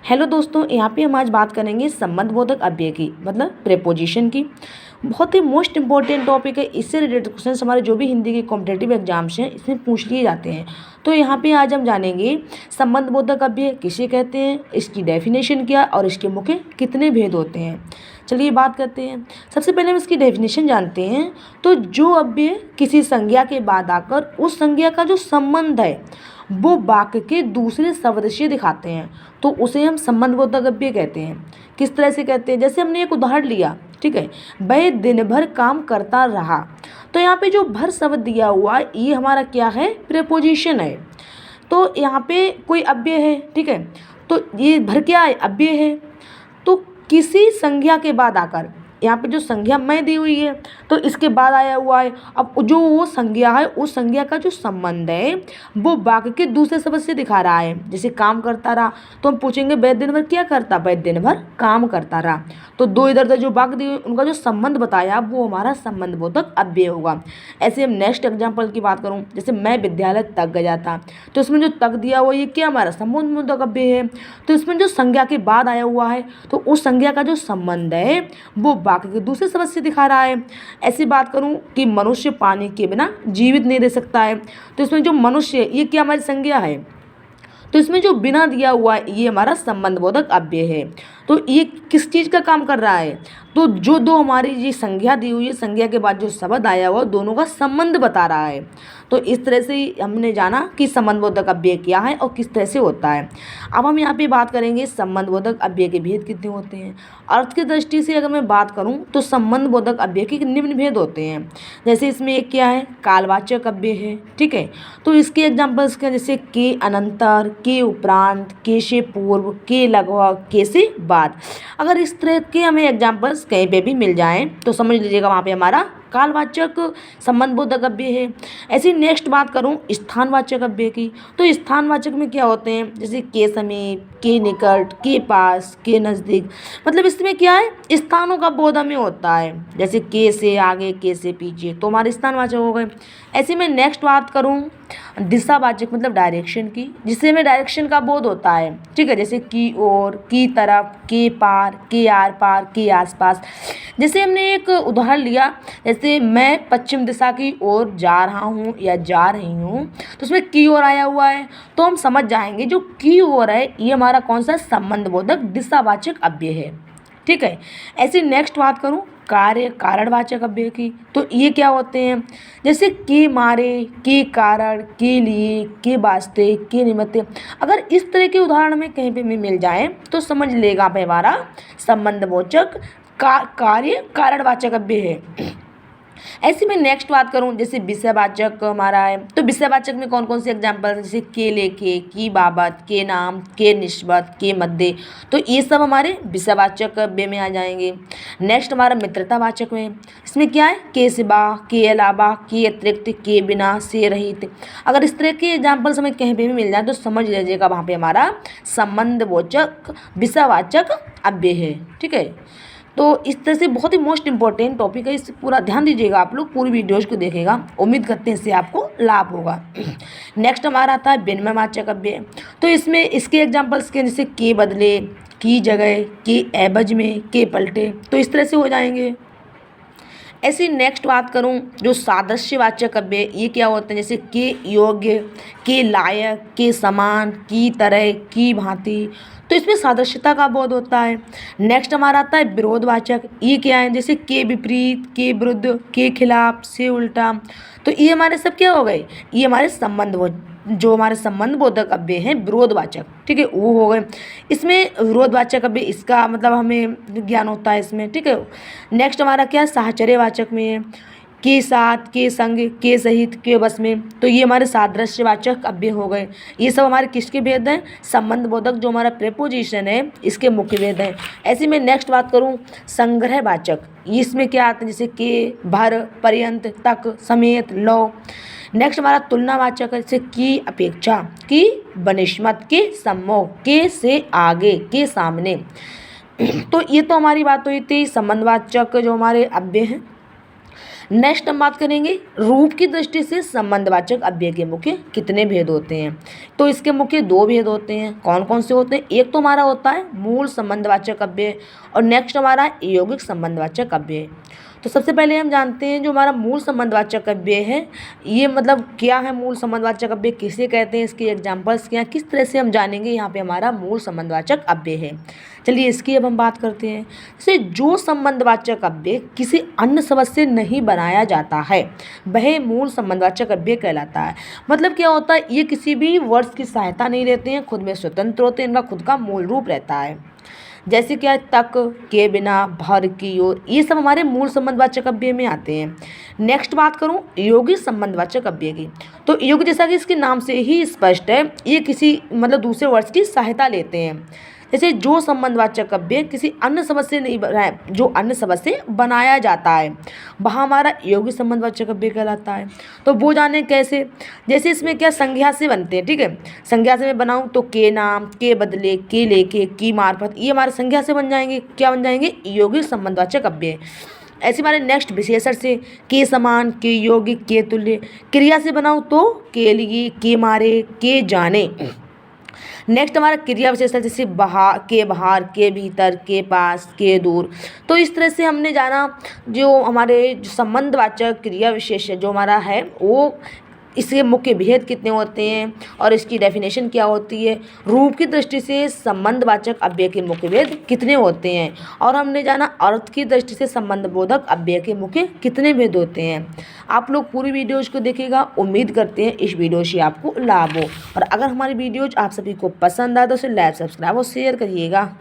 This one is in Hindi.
हेलो दोस्तों, यहाँ पे हम आज बात करेंगे संबंधबोधक अव्यय की, मतलब प्रेपोजिशन की। बहुत ही मोस्ट इंपॉर्टेंट टॉपिक है। इससे रिलेटेड क्वेश्चन हमारे जो भी हिंदी के कॉम्पिटेटिव एग्जाम्स हैं इसमें पूछ लिए जाते हैं। तो यहाँ पे आज हम जानेंगे संबंधबोधक अव्यय किसे कहते हैं, इसकी डेफिनेशन क्या और इसके मुख्य कितने भेद होते हैं। चलिए बात करते हैं। सबसे पहले हम इसकी डेफिनेशन जानते हैं। तो जो अव्यय किसी संज्ञा के बाद आकर उस संज्ञा का जो संबंध है वो वाक्य के दूसरे शब्द से दिखाते हैं तो उसे हम संबंधबोधक अव्यय कहते हैं। किस तरह से कहते हैं, जैसे हमने एक उदाहरण लिया, ठीक है, वह दिन भर काम करता रहा। तो यहाँ पे जो भर शब्द दिया हुआ है ये हमारा क्या है, प्रेपोजिशन है। तो यहाँ पे कोई अव्यय है, ठीक है, तो ये भर क्या है, अव्यय है। तो किसी संज्ञा के बाद आकर, यहाँ पे जो संज्ञा मैं दी हुई है तो इसके बाद आया हुआ है। अब जो वो संज्ञा है उस संज्ञा का जो संबंध है वो वाक्य के दूसरे शब्द से दिखा रहा है। जैसे काम करता रहा तो हम पूछेंगे वह दिन भर क्या करता, वह दिन भर काम करता रहा। तो दो इधर उधर जो वाक्य दिए उनका जो संबंध बताया वो हमारा संबंधबोधक अव्यय होगा। ऐसे हम नेक्स्ट एग्जाम्पल की बात करूँ, जैसे मैं विद्यालय तक गया था, तो इसमें जो तक दिया हुआ ये क्या हमारा संबंधबोधक अव्यय है। तो इसमें जो संज्ञा के बाद आया हुआ है तो उस संज्ञा का जो संबंध है वो वाक्य के दूसरे शब्द से दिखा रहा है। ऐसी बात करूं कि मनुष्य पानी के बिना जीवित नहीं रह सकता है, तो इसमें जो मनुष्य ये क्या हमारी संज्ञा है, तो इसमें जो बिना दिया हुआ है ये हमारा संबंधबोधक अव्यय है। तो ये किस चीज़ का काम कर रहा है, तो जो दो हमारी ये संज्ञा दी हुई है, संज्ञा के बाद जो शब्द आया हुआ दोनों का संबंध बता रहा है। तो इस तरह से हमने जाना कि संबंधबोधक अव्यय क्या है और किस तरह से होता है। अब हम यहाँ पे बात करेंगे संबंधबोधक अव्यय के भेद कितने होते हैं। अर्थ की दृष्टि से अगर मैं बात करूँ तो संबंधबोधक अव्यय के निम्न भेद होते हैं। जैसे इसमें एक क्या है, कालवाचक अव्यय है, ठीक है, तो इसके एग्जाम्पल्स क्या, जैसे के अनंतर, के उपरांत, के से पूर्व, के लगभग, के से बाद। अगर इस तरह के हमें एग्जाम्पल्स कहीं पे भी मिल जाएं तो समझ लीजिएगा वहाँ पे हमारा कालवाचक संबंधबोधक अव्यय है। ऐसी नेक्स्ट बात करूँ स्थानवाचक अव्यय की, तो स्थानवाचक में क्या होते हैं, जैसे के समीप, के निकट, के पास, के नज़दीक। मतलब इसमें क्या है, स्थानों का बोध हमें होता है। जैसे के से आगे, के से पीछे, तो हमारे स्थानवाचक हो गए। ऐसे में नेक्स्ट बात करूँ दिशावाचक, मतलब डायरेक्शन की, जिससे हमें डायरेक्शन का बोध होता है, ठीक है, जैसे की ओर, की तरफ, के पार, के आर पार, के आसपास। जैसे हमने एक उदाहरण लिया, जैसे मैं पश्चिम दिशा की ओर जा रहा हूँ या जा रही हूँ, तो उसमें की ओर आया हुआ है तो हम समझ जाएंगे जो की ओर है ये हमारा कौन सा संबंधबोधक दिशावाचक अव्यय है, ठीक है। ऐसी नेक्स्ट बात करूँ कार्य कारणवाचक अव्यय की, तो ये क्या होते हैं, जैसे के मारे, के कारण, के लिए, के वास्ते, के निमित्त। अगर इस तरह के उदाहरण हमें कहीं पे भी मिल जाए तो समझ लेगा भाई हमारा संबंधबोधक कार्य कारणवाचक अव्यय है। ऐसे में नेक्स्ट बात करूं, जैसे विषयवाचक हमारा है, तो विषयवाचक में कौन कौन से एग्जाम्पल, जैसे के लेके, की बाबत, के नाम, के निस्बत, के मध्य, तो ये सब हमारे विषयवाचक अव्यय में आ जाएंगे। नेक्स्ट हमारा मित्रतावाचक में, इसमें क्या है, के सिवा, के अलावा, के अतिरिक्त, के बिना, से रहित। अगर इस तरह के एग्जाम्पल्स हमें कहीं पे भी मिल जाए तो समझ लीजिएगा वहाँ पे हमारा संबंधबोधक विषयवाचक अव्यय है, ठीक है। तो इस तरह से बहुत ही मोस्ट इंपॉर्टेंट टॉपिक है, इस पूरा ध्यान दीजिएगा, आप लोग पूरी वीडियोज को देखिएगा, उम्मीद करते हैं इससे आपको लाभ होगा। नेक्स्ट हमारा आता है विनिमयवाचक अव्यय, तो इसमें इसके एग्जांपल्स के जैसे के बदले, की जगह, के एवज में, के पलटे, तो इस तरह से हो जाएंगे। ऐसी नेक्स्ट बात करूं जो सादृश्यवाचक अव्यय, ये क्या होते हैं, जैसे के योग्य, के लायक, के समान, की तरह, की भांति, तो इसमें सादृश्यता का बोध होता है। नेक्स्ट हमारा आता है विरोधवाचक, ये क्या है, जैसे के विपरीत, के विरुद्ध, के खिलाफ, से उल्टा। तो ये हमारे सब क्या हो गए, ये हमारे जो हमारे संबंधबोधक अव्यय हैं विरोधवाचक, ठीक है, वो हो गए। इसमें विरोधवाचक अव्यय इसका मतलब हमें ज्ञान होता है इसमें, ठीक है। नेक्स्ट हमारा क्या है, साहचर्यवाचक में है, के साथ, के संग, के सहित, के बस में, तो ये हमारे सादृश्यवाचक अव्यय हो गए। ये सब हमारे किसके भेद हैं, संबंधबोधक जो हमारा प्रेपोजिशन है इसके मुख्य भेद हैं। ऐसे में नेक्स्ट बात करूँ संग्रहवाचक, इसमें क्या आता है, जैसे के, भर, पर्यंत, तक, समेत, लौ। नेक्स्ट हमारा तुलनावाचक है, जैसे की अपेक्षा, की बनिस्बत, के सम्मुख, के से आगे, के सामने। तो ये तो हमारी बात हुई थी संबंधवाचक जो हमारे अव्यय हैं। नेक्स्ट हम बात करेंगे रूप की दृष्टि से संबंधवाचक अव्यय के मुख्य कितने भेद होते हैं। तो इसके मुख्य 2 भेद होते हैं। कौन कौन से होते हैं? एक तो हमारा होता है मूल संबंधवाचक अव्यय और नेक्स्ट हमारा है यौगिक संबंधवाचक अव्यय। तो सबसे पहले हम जानते हैं जो हमारा मूल संबंधवाचक अव्यय है, ये मतलब क्या है मूल संबंधवाचक अव्यय, किसे कहते हैं, इसके एग्जाम्पल्स क्या हैं, किस तरह से हम जानेंगे यहाँ पे हमारा मूल संबंधवाचक अव्यय है। चलिए इसकी अब हम बात करते हैं। जैसे जो संबंधवाचक अव्यय किसी अन्य शब्द से नहीं बनाया जाता है वह मूल संबंधवाचक अव्यय कहलाता है। मतलब क्या होता है, ये किसी भी वर्ड्स की सहायता नहीं लेते हैं, खुद में स्वतंत्र होते हैं, इनका खुद का मूल रूप रहता है। जैसे क्या तक, के बिना, भर, की ओर, ये सब हमारे मूल संबंधवाचक अव्यय में आते हैं। नेक्स्ट बात करूँ यौगिक संबंधवाचक अव्यय की, तो यौगिक जैसा कि इसके नाम से ही स्पष्ट है, ये किसी मतलब दूसरे वर्ड्स की सहायता लेते हैं। जैसे जो संबंधवाचक अव्यय किसी अन्य शब्द से नहीं बनाया, जो अन्य शब्द से बनाया जाता है वहाँ हमारा यौगिक संबंधवाचक अव्यय कहलाता है। तो वो जाने कैसे, जैसे इसमें क्या संज्ञा से बनते हैं, ठीक है। संज्ञा से मैं बनाऊँ तो के नाम, के बदले, के लेके, की मार्फत, ये हमारे संज्ञा से बन जाएंगे। क्या बन जाएंगे? यौगिक संबंधवाचक अव्यय। ऐसे हमारे नेक्स्ट विशेषण से के समान, के यौगिक, के तुल्य। क्रिया से बनाऊँ तो के लिए, के मारे, के जाने। नेक्स्ट हमारा क्रिया विशेषण जैसे बाहर, के भीतर, के पास, के दूर। तो इस तरह से हमने जाना जो हमारे जो संबंधवाचक क्रिया विशेष जो हमारा है वो इसके मुख्य भेद कितने होते हैं और इसकी डेफिनेशन क्या होती है, रूप की दृष्टि से संबंधवाचक अव्यय के मुख्य भेद कितने होते हैं, और हमने जाना अर्थ की दृष्टि से संबंधबोधक अव्यय के मुख्य कितने भेद होते हैं। आप लोग पूरी वीडियोज़ को देखिएगा, उम्मीद करते हैं इस वीडियो से आपको लाभ हो। और अगर हमारी वीडियोज़ आप सभी को पसंद आए तो उसे लाइक, सब्सक्राइब और शेयर करिएगा।